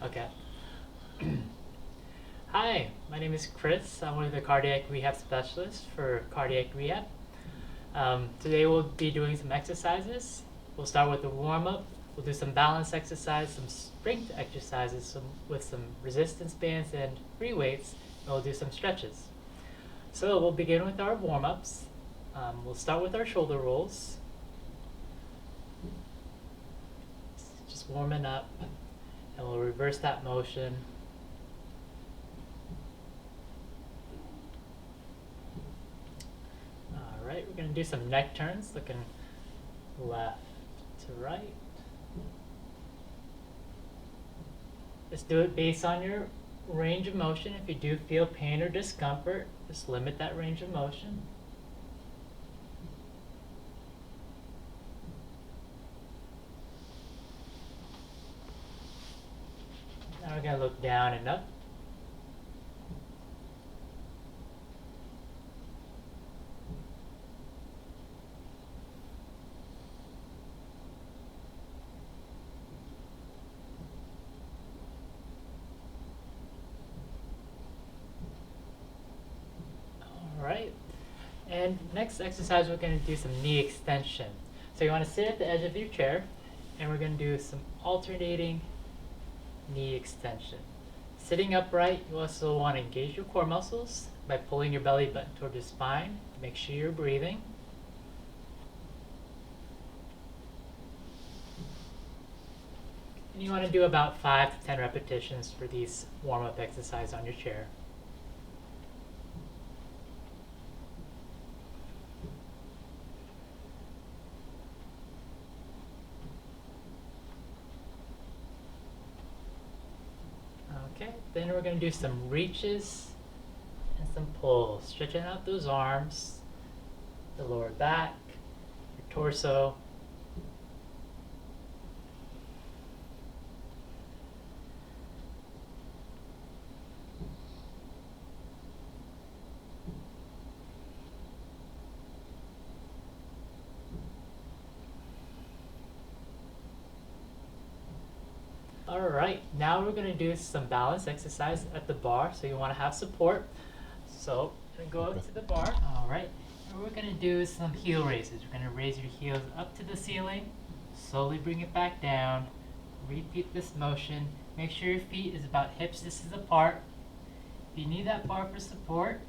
Okay. Hi, my name is Chris. I'm one of the cardiac rehab specialists for cardiac rehab. Today we'll be doing some exercises. We'll start with a warm up. We'll do some balance exercise, some strength exercises with some resistance bands and free weights, and we'll do some stretches. So we'll begin with our warm ups. We'll start with our shoulder rolls. Just warming up, and we'll reverse that motion. Alright, we're going to do some neck turns, looking left to right. Just do it based on your range of motion. If you do feel pain or discomfort, just limit that range of motion. Now we're going to look down and up. Alright, and next exercise we're going to do some knee extension. So you want to sit at the edge of your chair, and we're going to do some alternating knee extension. Sitting upright, you also want to engage your core muscles by pulling your belly button toward your spine. Make sure you're breathing. And you want to do about 5 to 10 repetitions for these warm-up exercises on your chair. Okay, then we're going to do some reaches and some pulls, stretching out those arms, the lower back, your torso. Alright, now we're going to do some balance exercise at the bar, so you want to have support. So, I'm going to go to the bar. Alright, and we're going to do some heel raises. We're going to raise your heels up to the ceiling, slowly bring it back down, repeat this motion. Make sure your feet is about hip distance apart. If you need that bar for support,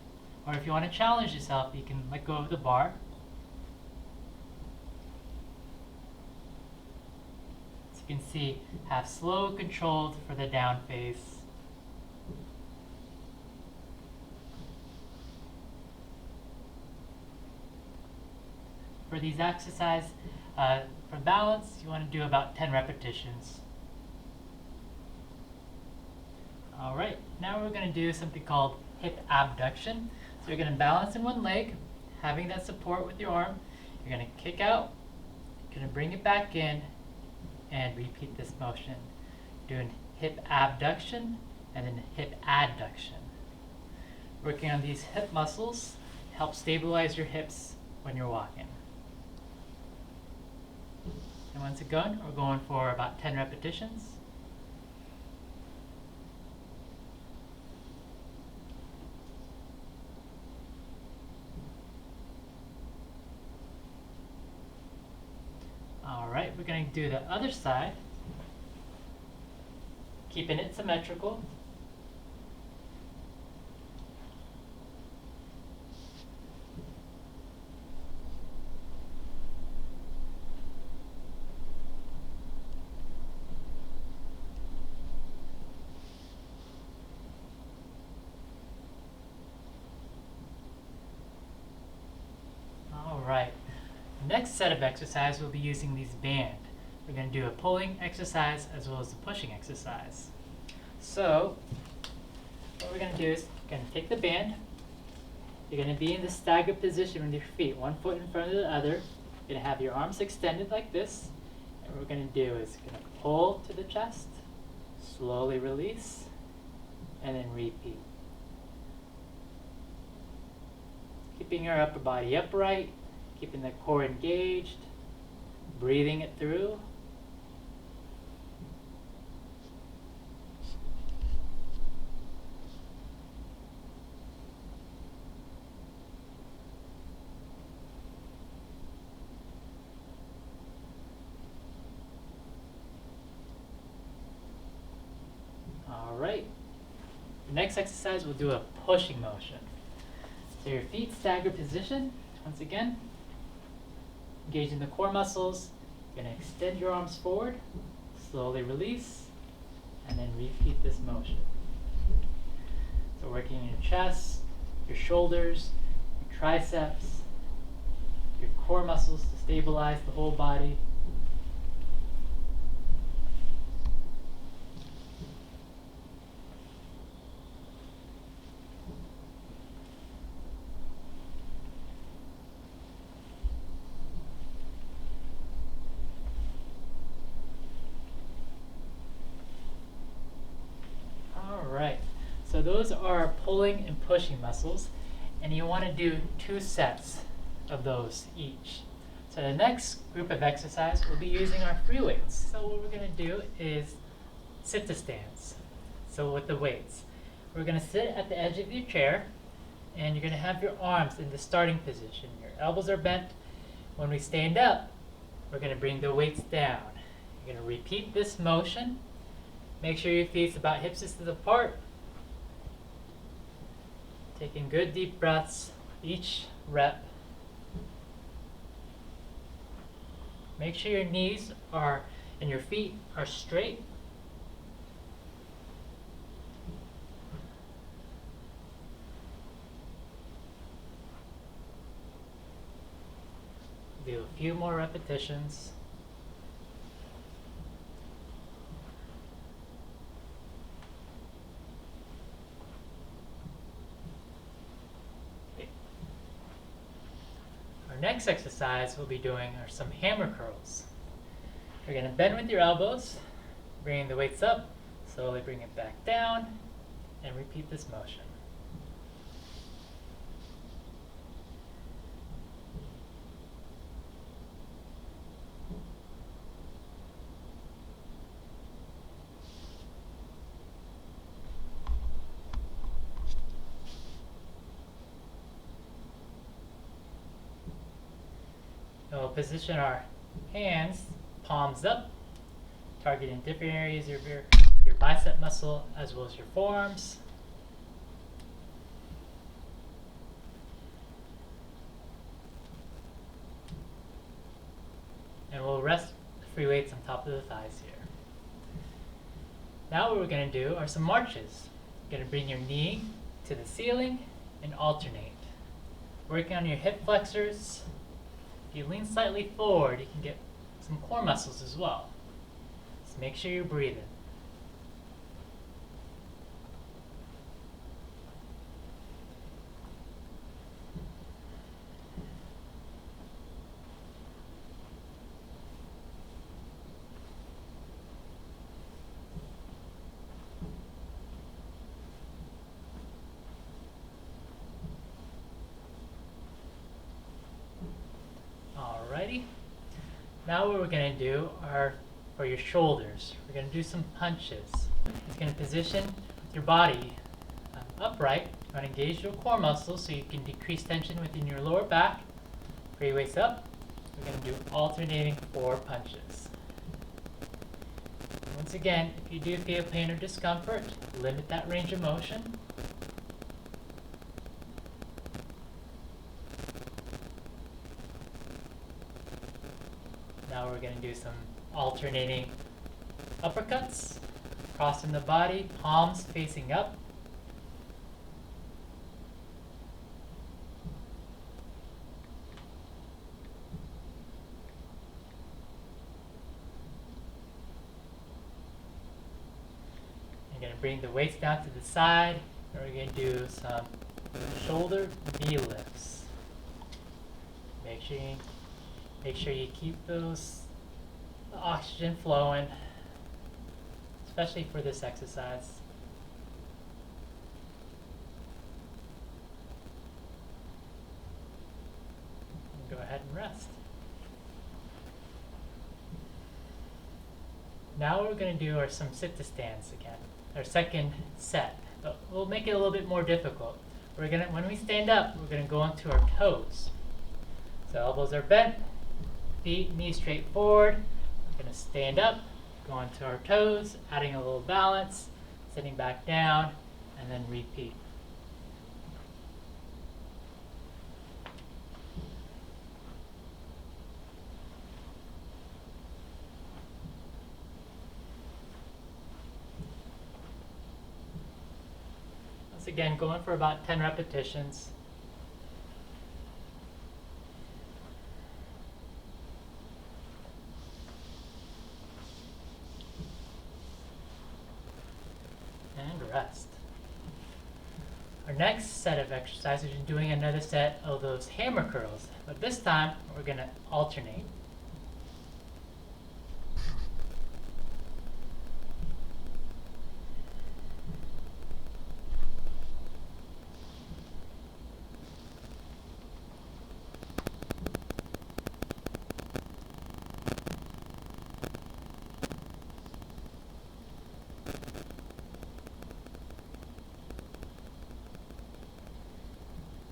or if you want to challenge yourself, you can let go of the bar. You can see, have slow controlled for the down phase. For these exercises, for balance, you want to do about 10 repetitions. Alright, now we're going to do something called hip abduction. So you're going to balance in one leg, having that support with your arm. You're going to kick out, you're going to bring it back in, and repeat this motion. Doing hip abduction and then hip adduction. Working on these hip muscles helps stabilize your hips when you're walking. And once again, we're going for about 10 repetitions. Alright, we're going to do the other side, keeping it symmetrical. Alright. Next set of exercise, we'll be using these band. We're going to do a pulling exercise as well as a pushing exercise. So, what we're going to do is, you're going to take the band, you're going to be in the staggered position with your feet, one foot in front of the other. You're going to have your arms extended like this, and what we're going to do is going to pull to the chest, slowly release, and then repeat. Keeping your upper body upright, keeping the core engaged, breathing it through. The next exercise, we'll do a pushing motion. So your feet staggered position, once again, engaging the core muscles. You're going to extend your arms forward, slowly release, and then repeat this motion. So working your chest, your shoulders, your triceps, your core muscles to stabilize the whole body. Alright, so those are our pulling and pushing muscles, and you want to do 2 sets of those each. So the next group of exercise, we'll be using our free weights. So what we're going to do is sit to stands. So with the weights, we're going to sit at the edge of your chair, and you're going to have your arms in the starting position. Your elbows are bent. When we stand up, we're going to bring the weights down. You're going to repeat this motion. Make sure your feet about hip distance apart. Taking good deep breaths each rep. Make sure your knees are and your feet are straight. Do a few more repetitions. Our next exercise we'll be doing are some hammer curls. You're going to bend with your elbows, bringing the weights up, slowly bring it back down, and repeat this motion. We'll position our hands, palms up, targeting different areas of your bicep muscle as well as your forearms. And we'll rest the free weights on top of the thighs here. Now what we're going to do are some marches. You're going to bring your knee to the ceiling and alternate. Working on your hip flexors. If you lean slightly forward, you can get some core muscles as well. So make sure you're breathing. Alrighty. Now what we're going to do are for your shoulders. We're going to do some punches. You're going to position your body upright. You want to engage your core muscles so you can decrease tension within your lower back. Free weights up. We're going to do alternating 4 punches. Once again, if you do feel pain or discomfort, limit that range of motion. Now we're going to do some alternating uppercuts, crossing the body, palms facing up. I'm going to bring the weights down to the side, and we're going to do some shoulder V lifts. Make sure you keep the oxygen flowing, especially for this exercise. Go ahead and rest. Now what we're going to do are some sit-to-stands again, our second set, but we'll make it a little bit more difficult. When we stand up, we're going to go onto our toes. So elbows are bent. Feet, knees straight forward. We're going to stand up, go onto our toes, adding a little balance, sitting back down, and then repeat. Once again, going for about 10 repetitions. And rest. Our next set of exercises is doing another set of those hammer curls, but this time we're going to alternate.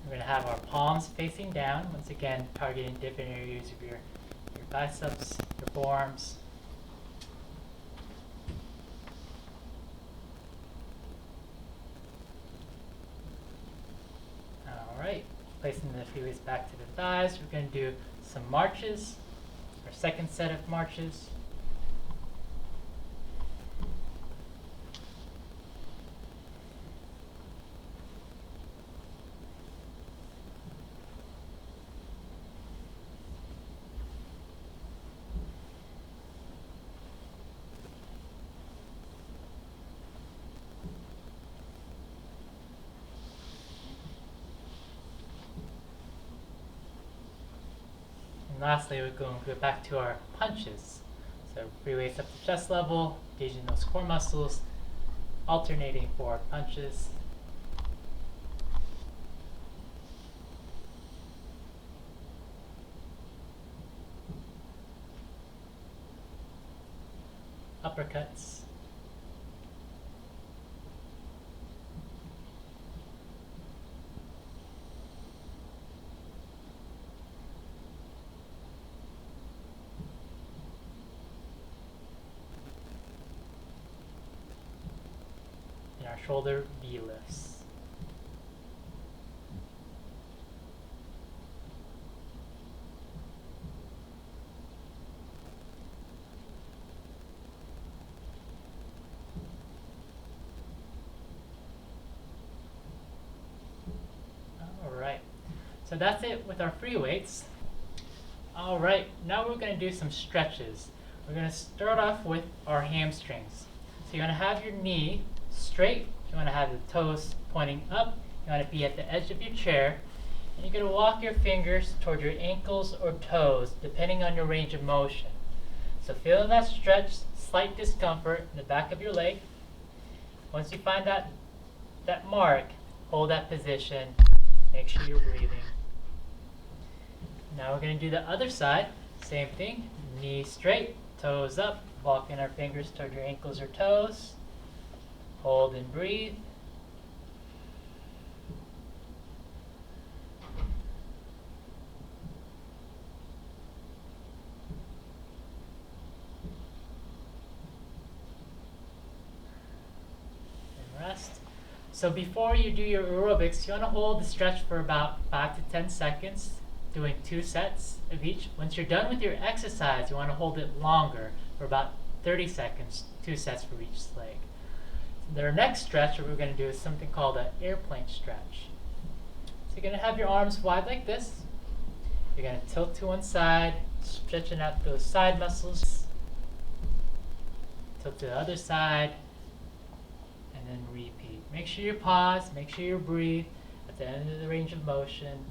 We're going to have our palms facing down, once again targeting different areas of your biceps, your forearms. Alright, placing the free weights back to the thighs, we're going to do some marches, our second set of marches. And lastly, we're going to go back to our punches. So free weights up to chest level, engaging those core muscles, alternating for punches. Uppercuts. And our shoulder V lifts. Alright, so that's it with our free weights. Alright, now we're going to do some stretches. We're going to start off with our hamstrings. So you're going to have your knee straight, you want to have the toes pointing up, you want to be at the edge of your chair, and you're going to walk your fingers toward your ankles or toes, depending on your range of motion. So feel that stretch, slight discomfort in the back of your leg. Once you find that mark, hold that position, make sure you're breathing. Now we're going to do the other side, same thing, knee straight, toes up, walking our fingers toward your ankles or toes. Hold and breathe. And rest. So before you do your aerobics, you want to hold the stretch for about 5 to 10 seconds, doing 2 sets of each. Once you're done with your exercise, you want to hold it longer for about 30 seconds, 2 sets for each leg. Our next stretch, what we're going to do is something called an airplane stretch. So you're going to have your arms wide like this. You're going to tilt to one side, stretching out those side muscles. Tilt to the other side, and then repeat. Make sure you pause, make sure you breathe at the end of the range of motion.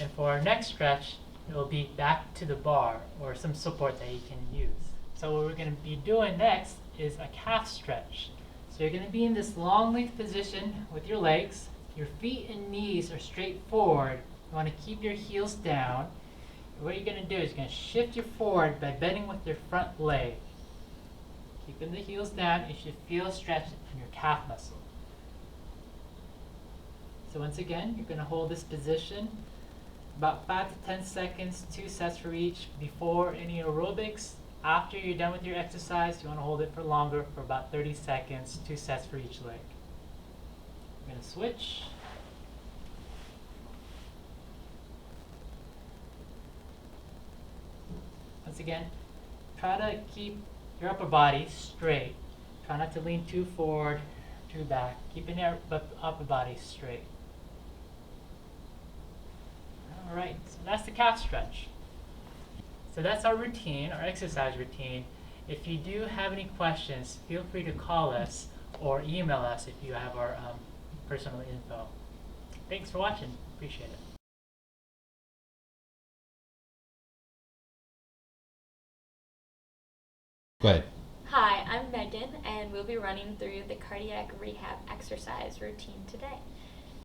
And for our next stretch, it will be back to the bar or some support that you can use. So what we're going to be doing next is a calf stretch. So you're going to be in this long length position with your legs. Your feet and knees are straight forward. You want to keep your heels down. What you're going to do is you're going to shift you forward by bending with your front leg. Keeping the heels down, you should feel a stretch in your calf muscle. So once again, you're going to hold this position about 5 to 10 seconds, 2 sets for each before any aerobics. After you're done with your exercise, you want to hold it for longer, for about 30 seconds, 2 sets for each leg. We're going to switch. Once again, try to keep your upper body straight. Try not to lean too forward, too back. Keeping your upper body straight. Alright, so that's the calf stretch. So that's our routine, our exercise routine. If you do have any questions, feel free to call us or email us if you have our personal info. Thanks for watching. Appreciate it. Go ahead. Hi, I'm Megan, and we'll be running through the cardiac rehab exercise routine today.